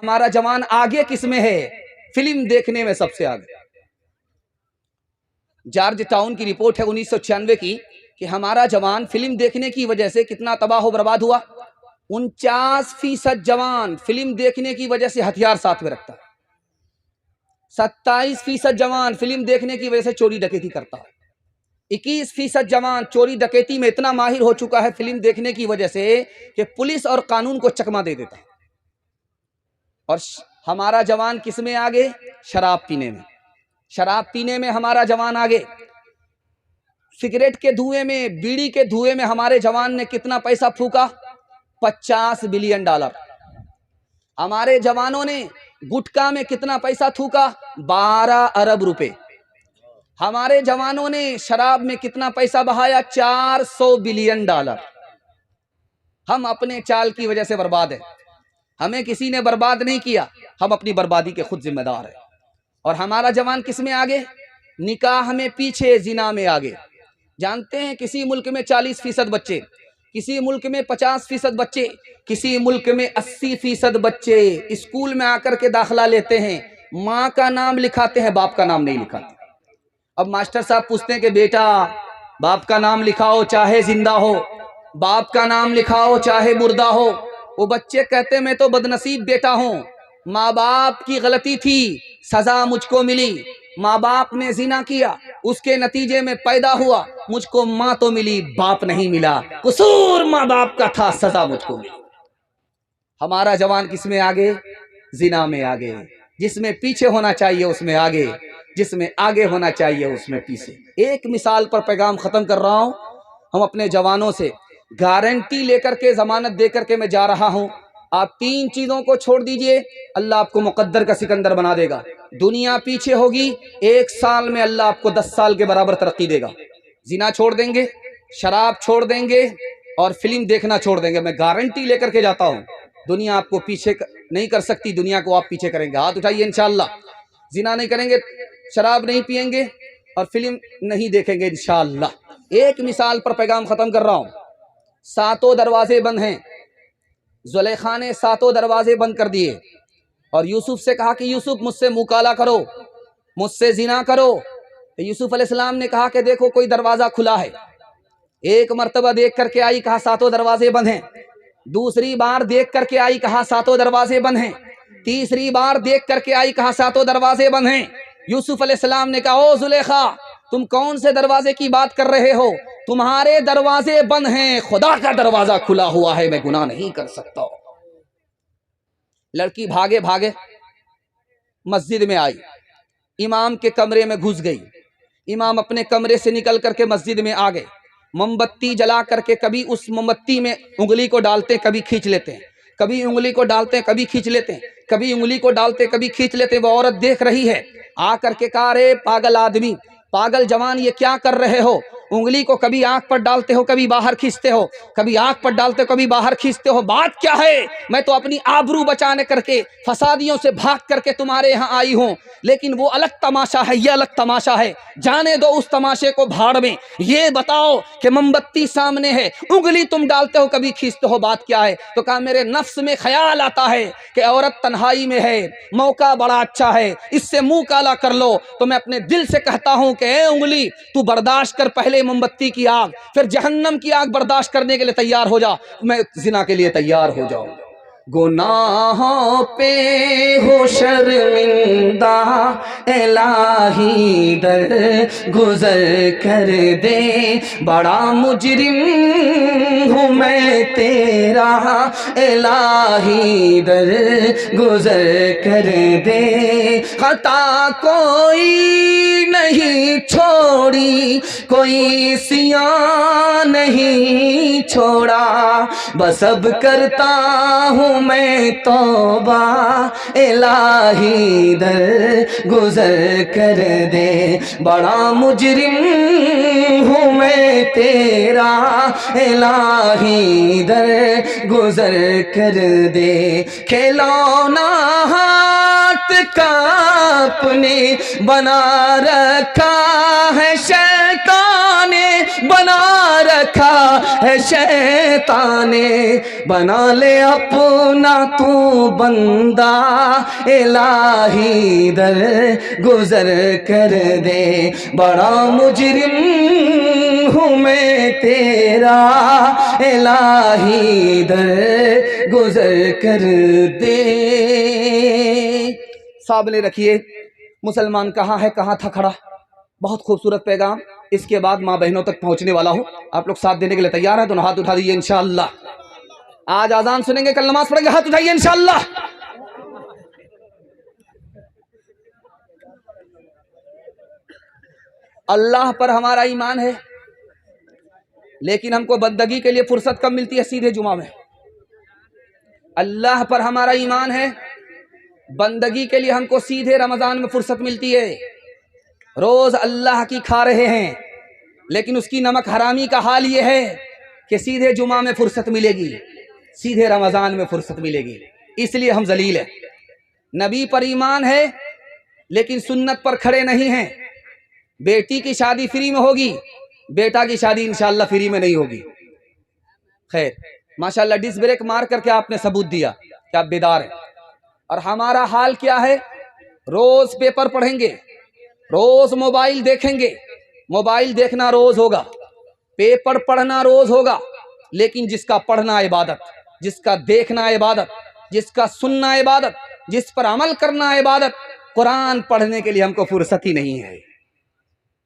हमारा जवान आगे किस में है? फिल्म देखने में सबसे आगे। जॉर्ज टाउन की रिपोर्ट है 1996 की कि हमारा जवान फिल्म देखने की वजह से कितना तबाह बर्बाद हुआ। 49% जवान फिल्म देखने की वजह से हथियार साथ में रखता है। 27% जवान फिल्म देखने की वजह से चोरी डकैती करता है। 21% जवान चोरी डकैती में इतना माहिर हो चुका है फिल्म देखने की वजह से कि पुलिस और कानून को चकमा दे देता है। और हमारा जवान किस में आगे? शराब पीने में। शराब पीने में हमारा जवान आगे। सिगरेट के धुएं में, बीड़ी के धुएं में हमारे जवान ने कितना पैसा फूका? $50 बिलियन। हमारे जवानों ने गुटखा में कितना पैसा थूका? 12 अरब रुपए। हमारे जवानों ने शराब में कितना पैसा बहाया? $400 बिलियन। हम अपने चाल की वजह से बर्बाद हैं। हमें किसी ने बर्बाद नहीं किया, हम अपनी बर्बादी के खुद जिम्मेदार हैं। और हमारा जवान किस में आगे? निकाह में पीछे, जिना में आगे। जानते हैं किसी मुल्क में 40% बच्चे, किसी मुल्क में 50% बच्चे, किसी मुल्क में 80% बच्चे स्कूल में आकर के दाखिला लेते हैं, माँ का नाम लिखाते हैं, बाप का नाम नहीं लिखाते। अब मास्टर साहब पूछते हैं कि बेटा बाप का नाम लिखाओ चाहे जिंदा हो, बाप का नाम लिखाओ चाहे मुर्दा हो। वो बच्चे कहते मैं तो बदनसीब बेटा हूँ, माँ बाप की गलती थी, सजा मुझको मिली। माँ बाप ने जिना किया, उसके नतीजे में पैदा हुआ, मुझको माँ तो मिली, बाप नहीं मिला, कसूर माँ बाप का था, सजा मुझको मिली। हमारा जवान किस में आगे? जिना में आगे। जिसमें पीछे होना चाहिए उसमें आगे, जिसमें आगे होना चाहिए उसमें पीछे। एक मिसाल पर पैगाम खत्म कर रहा हूं। हम अपने जवानों से गारंटी लेकर के, जमानत देकर के मैं जा रहा हूं, आप 3 चीजों को छोड़ दीजिए, अल्लाह आपको मुकद्दर का सिकंदर बना देगा। दुनिया पीछे होगी, 1 साल में अल्लाह आपको 10 साल के बराबर तरक्की देगा। जिना छोड़ देंगे, शराब छोड़ देंगे और फिल्म देखना छोड़ देंगे, मैं गारंटी लेकर के जाता हूं। दुनिया आपको पीछे नहीं कर सकती, दुनिया को आप पीछे करेंगे। हाथ उठाइए इंशाअल्लाह। जिना नहीं करेंगे, शराब नहीं पिएंगे और फिल्म नहीं देखेंगे इंशाअल्लाह। एक मिसाल पर पैगाम खत्म कर रहा हूं। 7 दरवाजे बंद हैं। जुलेखा ने 7 दरवाजे बंद कर दिए और यूसुफ से कहा कि यूसुफ मुझसे मुंह काला करो, मुझसे जिना करो। तो यूसुफ अलैहिस्सलाम ने कहा कि देखो कोई दरवाजा खुला है। एक मर्तबा देख करके आई, कहा 7 दरवाजे बंद हैं। दूसरी बार देख करके आई, कहा 7 दरवाजे बंद हैं। तीसरी बार देख करके आई, कहा 7 दरवाजे बंद हैं। यूसुफ अलैहिस्सलाम ने कहा ओ जुलेखा, तुम कौन से दरवाजे की बात कर रहे हो? तुम्हारे दरवाजे बंद हैं, खुदा का दरवाजा खुला हुआ है, मैं गुनाह नहीं कर सकता। लड़की भागे भागे मस्जिद में आई, इमाम के कमरे में घुस गई। इमाम अपने कमरे से निकल करके मस्जिद में आ गए। मोमबत्ती जला करके कभी उस मोमबत्ती में उंगली को डालते, कभी खींच लेते हैं, कभी उंगली को डालते, कभी खींच लेते हैं, कभी उंगली को डालते, कभी खींच लेते हैं। वो औरत देख रही है, आ करके कहा रे पागल आदमी, पागल जवान, ये क्या कर रहे हो? उंगली को कभी आंख पर डालते हो, कभी बाहर खींचते हो, कभी आंख पर डालते हो, कभी बाहर खींचते हो, बात क्या है? मैं तो अपनी आबरू बचाने करके, फसादियों से भाग करके तुम्हारे यहाँ आई हूँ, लेकिन वो अलग तमाशा है, ये अलग तमाशा है, जाने दो उस तमाशे को भाड़ में। ये बताओ कि मोमबत्ती सामने है, उंगली तुम डालते हो, कभी खींचते हो, बात क्या है? तो कहा मेरे नफ्स में ख्याल आता है कि औरत तन्हाई में है, मौका बड़ा अच्छा है, इससे मुंह काला कर लो। तो मैं अपने दिल से कहता हूं कि ए उंगली, तू बर्दाश्त कर, पहले मोमबत्ती की आग, फिर जहन्नम की आग बर्दाश्त करने के लिए तैयार हो जा, मैं जिना के लिए तैयार हो जाऊं। गुनाहों पे हो शर्मिंदा, इलाही दर गुजर कर दे, बड़ा मुजरिम हूँ मैं तेरा, इलाही दर गुजर कर दे। खता कोई नहीं छोड़ी, कोई सियां नहीं छोड़ा, बस अब करता हूँ मैं तौबा, इलाही दर गुजर कर दे, बड़ा मुजरिम हूँ मैं तेरा, इलाही दर गुजर कर दे। खिलौना हाथ का अपने बना रखा है, शैतान ने बना रखा है शैतान ने, बना ले अपना तू बंदा, इलाही दर गुजर कर दे, बड़ा मुजरिम हूँ मैं तेरा, इलाही दर गुजर कर दे। सामने रखिए मुसलमान कहाँ है, कहाँ था खड़ा। बहुत खूबसूरत पैगाम इसके बाद माँ बहनों तक पहुंचने वाला हूं। आप लोग साथ देने के लिए तैयार हैं? दोनों हाथ उठा दीजिए इंशाअल्लाह। आज आजान सुनेंगे, कल नमाज पढ़ेंगे, हाथ उठाइए इंशाअल्लाह। अल्लाह पर हमारा ईमान है, लेकिन हमको बंदगी के लिए फुर्सत कब मिलती है? सीधे जुमा में। अल्लाह पर हमारा ईमान है, बंदगी के लिए हमको सीधे रमजान में फुर्सत मिलती है। रोज अल्लाह की खा रहे हैं, लेकिन उसकी नमक हरामी का हाल ये है कि सीधे जुमा में फुर्सत मिलेगी, सीधे रमजान में फुर्सत मिलेगी। इसलिए हम जलील हैं। नबी पर ईमान है, लेकिन सुन्नत पर खड़े नहीं हैं। बेटी की शादी फ्री में होगी, बेटा की शादी इंशाअल्लाह फ्री में नहीं होगी। खैर माशाअल्लाह, डिस ब्रेक मार करके आपने सबूत दिया कि आप बेदार हैं। और हमारा हाल क्या है? रोज पेपर पढ़ेंगे, रोज मोबाइल देखेंगे। मोबाइल देखना रोज होगा, पेपर पढ़ना रोज होगा, लेकिन जिसका पढ़ना इबादत, जिसका देखना इबादत, जिसका सुनना इबादत, जिस पर अमल करना इबादत, कुरान पढ़ने के लिए हमको फुर्सत ही नहीं है।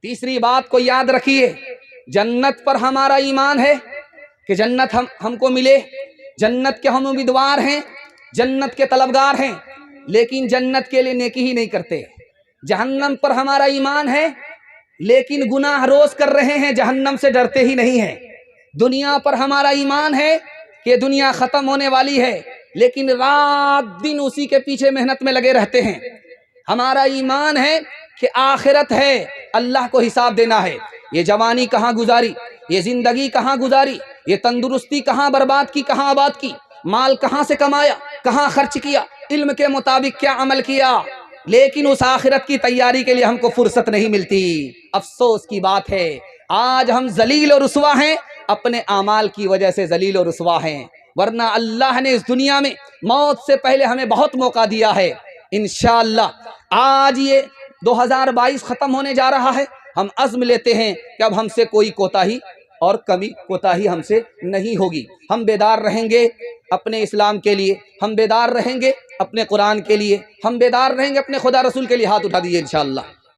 तीसरी बात को याद रखिए, जन्नत पर हमारा ईमान है कि जन्नत हमको मिले, जन्नत के हम उम्मीदवार हैं, जन्नत के तलबगार हैं, लेकिन जन्नत के लिए नेकी ही नहीं करते। जहन्नम पर हमारा ईमान है, लेकिन गुनाह रोज कर रहे हैं, जहन्नम से डरते ही नहीं हैं। दुनिया पर हमारा ईमान है कि दुनिया खत्म होने वाली है, लेकिन रात दिन उसी के पीछे मेहनत में लगे रहते हैं। हमारा ईमान है कि आखिरत है, अल्लाह को हिसाब देना है। ये जवानी कहाँ गुजारी, ये जिंदगी कहाँ गुजारी, ये तंदुरुस्ती कहाँ बर्बाद की, कहाँ आबाद की, माल कहाँ से कमाया, कहाँ खर्च किया, इल्म के मुताबिक क्या अमल किया, लेकिन उस आखिरत की तैयारी के लिए हमको फुर्सत नहीं मिलती। अफसोस की बात है, आज हम जलील और रुसवा हैं, अपने आमाल की वजह से जलील और रुसवा हैं। वरना अल्लाह ने इस दुनिया में मौत से पहले हमें बहुत मौका दिया है। इंशाअल्लाह आज ये 2022 खत्म होने जा रहा है, हम अज़्म लेते हैं कि अब हमसे कोई कोताही और कमी कोताही हमसे नहीं होगी। हम बेदार रहेंगे अपने इस्लाम के लिए, हम बेदार रहेंगे अपने कुरान के लिए, हम बेदार रहेंगे अपने खुदा रसूल के लिए। हाथ उठा दीजिए इंशाअल्लाह।